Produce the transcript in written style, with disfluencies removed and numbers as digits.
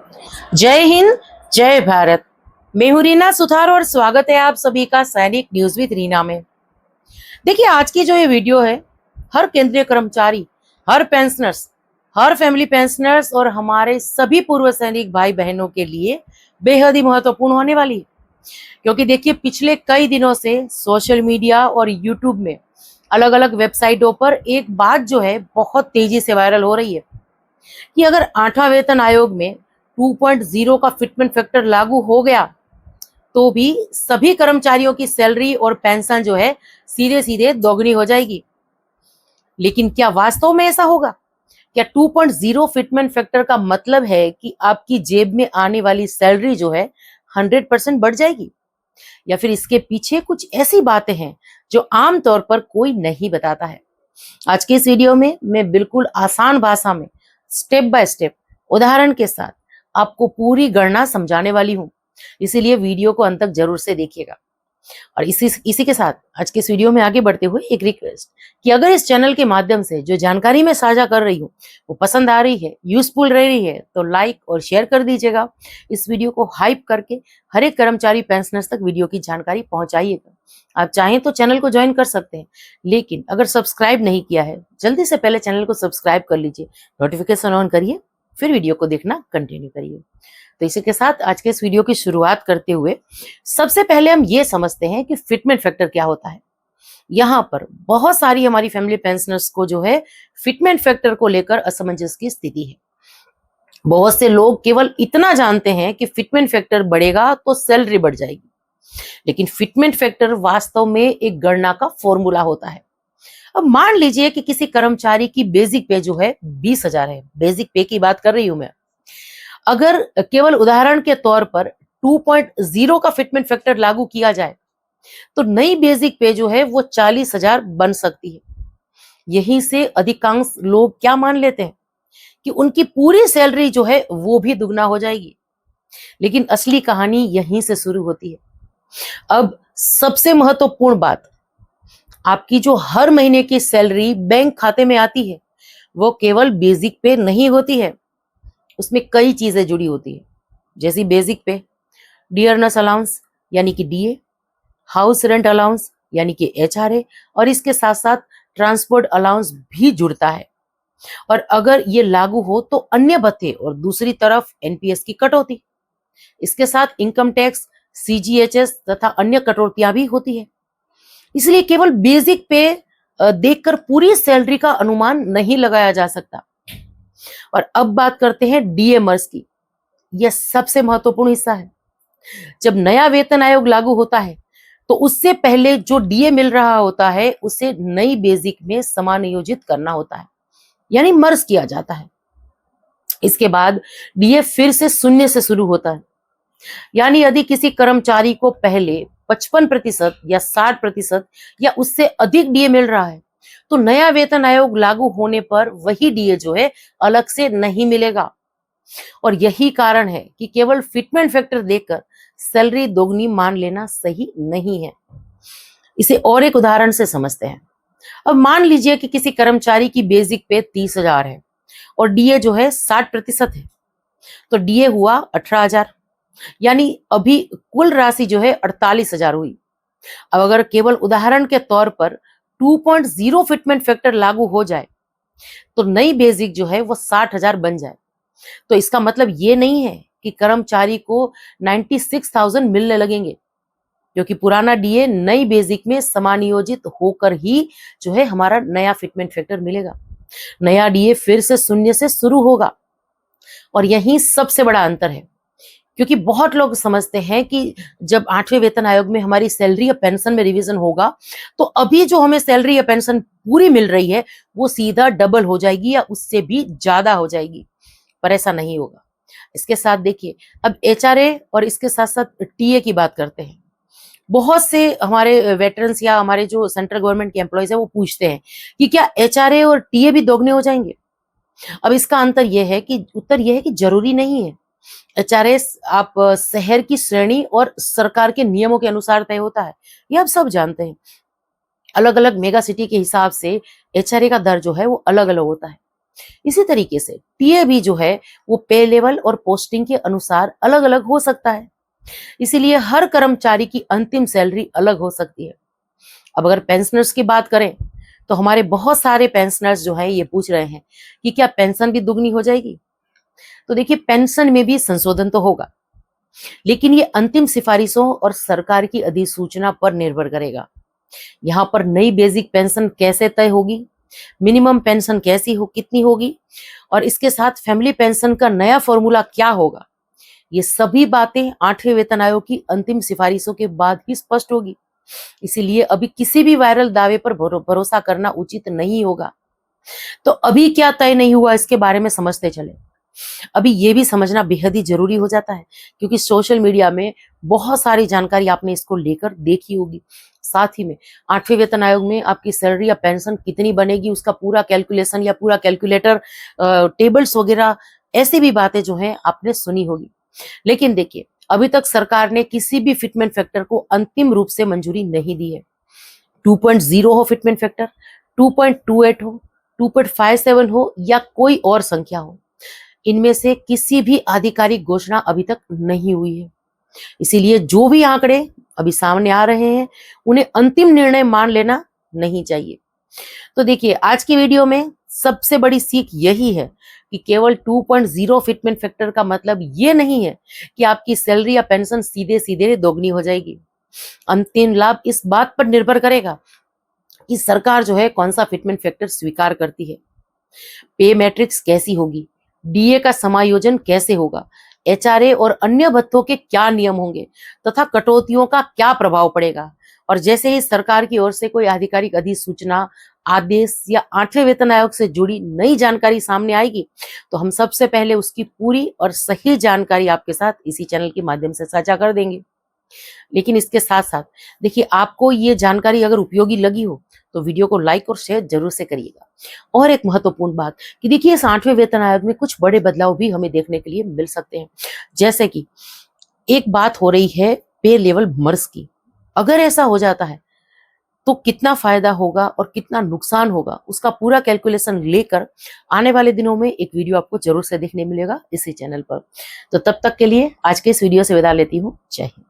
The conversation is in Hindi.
जय हिंद, जय भारत। मैं हूं रीना सुथार और स्वागत है आप सभी का सैनिक न्यूज विद रीना में। देखिए, आज की जो ये वीडियो है, हर केंद्रीय कर्मचारी, हर पेंशनर्स, हर फैमिली पेंशनर्स और हमारे सभी पूर्व सैनिक भाई बहनों के लिए बेहद ही महत्वपूर्ण होने वाली है। क्योंकि देखिए, पिछले कई दिनों से सोशल मीडिया और यूट्यूब में अलग अलग वेबसाइटों पर एक बात जो है बहुत तेजी से वायरल हो रही है कि अगर 8वां वेतन आयोग में 2.0 का फिटमेंट फैक्टर लागू हो गया तो भी सभी कर्मचारियों की सैलरी और पेंशन जो है सीधे सीधे दोगुनी हो जाएगी। लेकिन क्या वास्तव में ऐसा होगा? क्या 2.0 फिटमेंट फैक्टर का मतलब है कि आपकी जेब में आने वाली सैलरी जो है 100% बढ़ जाएगी, या फिर इसके पीछे कुछ ऐसी बातें हैं जो आमतौर पर कोई नहीं बताता है? आज के इस वीडियो में मैं बिल्कुल आसान भाषा में स्टेप बाय स्टेप उदाहरण के साथ आपको पूरी गणना समझाने वाली हूं। इसीलिए वीडियो को अंत तक जरूर से देखिएगा। और इसी के साथ आज के इस वीडियो में आगे बढ़ते हुए एक रिक्वेस्ट कि अगर इस चैनल के माध्यम से जो जानकारी मैं साझा कर रही हूँ वो पसंद आ रही है, यूजफुल रह रही है, तो लाइक और शेयर कर दीजिएगा। इस वीडियो को हाइप करके हर एक कर्मचारी पेंशनर्स तक वीडियो की जानकारी पहुंचाइएगा। आप चाहें तो चैनल को ज्वाइन कर सकते हैं, लेकिन अगर सब्सक्राइब नहीं किया है, जल्दी से पहले चैनल को सब्सक्राइब कर लीजिए, नोटिफिकेशन ऑन करिए, फिर वीडियो को देखना कंटिन्यू करिए। तो इसी के साथ आज के इस वीडियो की शुरुआत करते हुए सबसे पहले हम ये समझते हैं कि फिटमेंट फैक्टर क्या होता है। यहाँ पर बहुत सारी हमारी फैमिली पेंशनर्स को जो है फिटमेंट फैक्टर को लेकर असमंजस की स्थिति है। बहुत से लोग केवल इतना जानते हैं कि फिटमेंट फैक्टर बढ़ेगा तो सैलरी बढ़ जाएगी, लेकिन फिटमेंट फैक्टर वास्तव में एक गणना का फॉर्मूला होता है। अब मान लीजिए कि किसी कर्मचारी की बेसिक पे जो है 20,000 है, बेसिक पे की बात कर रही हूं मैं। अगर केवल उदाहरण के तौर पर 2.0 का फिटमेंट फैक्टर लागू किया जाए तो नई बेसिक पे जो है वो 40,000 बन सकती है। यहीं से अधिकांश लोग क्या मान लेते हैं कि उनकी पूरी सैलरी जो है वो भी दुगना हो जाएगी। लेकिन असली कहानी यहीं से शुरू होती है। अब सबसे महत्वपूर्ण बात, आपकी जो हर महीने की सैलरी बैंक खाते में आती है वो केवल बेसिक पे नहीं होती है। उसमें कई चीजें जुड़ी होती है, जैसी बेसिक पे, डियरनेस अलाउंस यानी कि डीए, हाउस रेंट अलाउंस यानी कि एचआरए, और इसके साथ साथ ट्रांसपोर्ट अलाउंस भी जुड़ता है। और अगर ये लागू हो तो अन्य भत्ते और दूसरी तरफ एनपीएस की कटौती, इसके साथ इनकम टैक्स, सीजीएचएस तथा अन्य कटौतियां भी होती है। इसलिए केवल बेसिक पे देखकर पूरी सैलरी का अनुमान नहीं लगाया जा सकता। और अब बात करते हैं डीएमर्स की। यह सबसे महत्वपूर्ण हिस्सा है। जब नया वेतन आयोग लागू होता है तो उससे पहले जो डीए मिल रहा होता है उसे नई बेसिक में समायोजित करना होता है, यानी मर्ज किया जाता है। इसके बाद डीए फिर से शून्य से शुरू होता है। यानी यदि किसी कर्मचारी को पहले 55% या 60% या उससे अधिक डीए मिल रहा है तो नया वेतन आयोग लागू होने पर वही डीए जो है अलग से नहीं मिलेगा। और यही कारण है कि केवल फिटमेंट फैक्टर देखकर सैलरी दोगुनी मान लेना सही नहीं है। इसे और एक उदाहरण से समझते हैं। अब मान लीजिए कि किसी कर्मचारी की बेसिक पे 30,000 है और डीए जो है 60% है, तो डीए हुआ 18,000, यानी अभी कुल राशि जो है 48,000 हुई। अब अगर केवल उदाहरण के तौर पर 2.0 फिटमेंट फैक्टर लागू हो जाए तो नई बेसिक जो है वो 60,000 बन जाए, तो इसका मतलब ये नहीं है कि कर्मचारी को 96,000 मिलने लगेंगे, क्योंकि पुराना डीए नई बेसिक में समानियोजित होकर ही जो है हमारा नया फिटमेंट फैक्टर मिलेगा। नया डीए फिर से शून्य से शुरू होगा। और यही सबसे बड़ा अंतर है, क्योंकि बहुत लोग समझते हैं कि जब 8वें वेतन आयोग में हमारी सैलरी या पेंशन में रिवीजन होगा तो अभी जो हमें सैलरी या पेंशन पूरी मिल रही है वो सीधा डबल हो जाएगी या उससे भी ज्यादा हो जाएगी, पर ऐसा नहीं होगा। इसके साथ देखिए, अब एचआरए और इसके साथ साथ टीए की बात करते हैं। बहुत से हमारे वेटरन्स या हमारे जो सेंट्रल गवर्नमेंट के एम्प्लॉयज है वो पूछते हैं कि क्या एचआरए और टीए भी दोगुने हो जाएंगे। अब इसका उत्तर यह है कि जरूरी नहीं है। एचआरए आप शहर की श्रेणी और सरकार के नियमों के अनुसार तय होता है, ये आप सब जानते हैं। अलग अलग मेगा सिटी के हिसाब से एचआरए का दर जो है वो अलग अलग होता है। इसी तरीके से टीए भी जो है वो पे लेवल और पोस्टिंग के अनुसार अलग अलग हो सकता है। इसीलिए हर कर्मचारी की अंतिम सैलरी अलग हो सकती है। अब अगर पेंशनर्स की बात करें तो हमारे बहुत सारे पेंशनर्स जो है ये पूछ रहे हैं कि क्या पेंशन भी दुगनी हो जाएगी। तो देखिए, पेंशन में भी संशोधन तो होगा, लेकिन ये अंतिम सिफारिशों और सरकार की अधिसूचना पर निर्भर करेगा। यहाँ पर नई बेसिक पेंशन कैसे तय होगी, मिनिमम पेंशन कैसी हो, कितनी होगी, और इसके साथ फैमिली पेंशन का नया फॉर्मूला क्या होगा, ये सभी बातें 8वें वेतन आयोग की अंतिम सिफारिशों के बाद ही स्पष्ट होगी। इसीलिए अभी किसी भी वायरल दावे पर भरोसा करना उचित नहीं होगा। तो अभी क्या तय नहीं हुआ, इसके बारे में समझते चले। अभी ये भी समझना बेहद ही जरूरी हो जाता है, क्योंकि सोशल मीडिया में बहुत सारी जानकारी आपने इसको लेकर देखी होगी। साथ ही में 8वें वेतन आयोग में आपकी सैलरी या पेंशन कितनी बनेगी, उसका पूरा कैलकुलेशन या पूरा कैलकुलेटर, टेबल्स वगैरह, ऐसी भी बातें जो हैं आपने सुनी होगी। लेकिन देखिए, अभी तक सरकार ने किसी भी फिटमेंट फैक्टर को अंतिम रूप से मंजूरी नहीं दी है। 2.0 हो फिटमेंट फैक्टर, 2.28 हो, 2.57 हो या कोई और संख्या हो, इनमें से किसी भी आधिकारिक घोषणा अभी तक नहीं हुई है। इसीलिए जो भी आंकड़े अभी सामने आ रहे हैं उन्हें अंतिम निर्णय मान लेना नहीं चाहिए। तो देखिए, आज की वीडियो में सबसे बड़ी सीख यही है कि केवल 2.0 फिटमेंट फैक्टर का मतलब ये नहीं है कि आपकी सैलरी या पेंशन सीधे सीधे दोगुनी हो जाएगी। अंतिम लाभ इस बात पर निर्भर करेगा कि सरकार जो है कौन सा फिटमेंट फैक्टर स्वीकार करती है, पे मैट्रिक्स कैसी होगी, डीए का समायोजन कैसे होगा, एचआरए और अन्य भत्तों के क्या नियम होंगे तथा कटौतियों का क्या प्रभाव पड़ेगा। और जैसे ही सरकार की ओर से कोई आधिकारिक अधिसूचना, आदेश या 8वें वेतन आयोग से जुड़ी नई जानकारी सामने आएगी तो हम सबसे पहले उसकी पूरी और सही जानकारी आपके साथ इसी चैनल के माध्यम से साझा कर देंगे। लेकिन इसके साथ साथ देखिए, आपको ये जानकारी अगर उपयोगी लगी हो तो वीडियो को लाइक और शेयर जरूर से करिएगा। और एक महत्वपूर्ण बात कि देखिए, इस 8वें वेतन आयोग में कुछ बड़े बदलाव भी हमें देखने के लिए मिल सकते हैं। जैसे कि एक बात हो रही है पे लेवल मर्ज की। अगर ऐसा हो जाता है तो कितना फायदा होगा और कितना नुकसान होगा, उसका पूरा कैलकुलेशन लेकर आने वाले दिनों में एक वीडियो आपको जरूर से देखने मिलेगा इसी चैनल पर। तो तब तक के लिए आज के इस वीडियो से विदा लेती हूँ। जय हिंद।